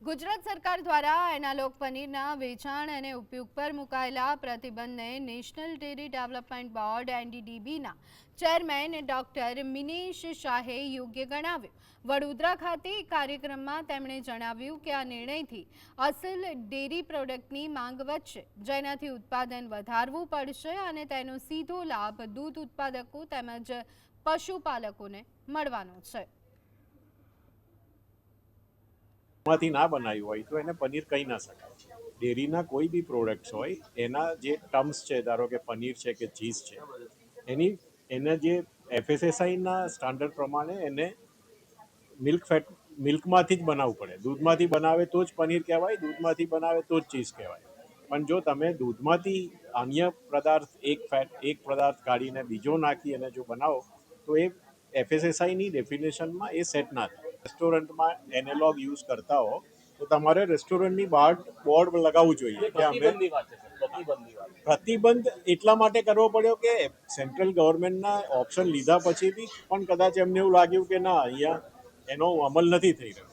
ગુજરાત સરકાર દ્વારા એનાલોગ પનીરના વેચાણ અને ઉપયોગ પર મુકાયેલા પ્રતિબંધને નેશનલ ડેરી ડેવલપમેન્ટ બોર્ડ એનડીડીબીના ચેરમેન ડોક્ટર મિનેશ શાહે યોગ્ય ગણાવ્યું। વડોદરા ખાતે કાર્યક્રમમાં તેમણે જણાવ્યું કે આ નિર્ણયથી અસલ ડેરી પ્રોડક્ટની માંગ વધશે, જેનાથી ઉત્પાદન વધારવું પડશે અને તેનો સીધો લાભ દૂધ ઉત્પાદકો તેમજ પશુપાલકોને મળવાનો છે। માંથી ના બનાવ્યું હોય તો એને પનીર કહી ના શકાય। ડેરીના કોઈ બી પ્રોડક્ટ્સ હોય એના જે ટર્મ્સ છે, ધારો કે પનીર છે કે ચીઝ છે, એના જે એફએસએસઆઈના સ્ટાન્ડર્ડ પ્રમાણે એને મિલ્કમાંથી જ બનાવવું પડે। દૂધમાંથી બનાવે તો જ પનીર કહેવાય, દૂધમાંથી બનાવે તો જ ચીઝ કહેવાય। પણ જો તમે દૂધમાંથી અન્ય પદાર્થ એક પદાર્થ કાઢીને બીજો નાખી અને જો બનાવો તો એ એફએસએસઆઈની ડેફિનેશનમાં એ સેટ ના થાય। રેસ્ટોરન્ટમાં એનાલોગ યુઝ કરતા હો તો તમારે રેસ્ટોરન્ટની બહાર બોર્ડ લગાવવું જોઈએ કે અમે પ્રતિબંધ એટલા માટે કરવો પડ્યો કે સેન્ટ્રલ ગવર્મેન્ટના ઓપ્શન લીધા પછી બી પણ કદાચ એમને એવું લાગ્યું કે ના, અહીંયા એનો અમલ નથી થઈ રહ્યો।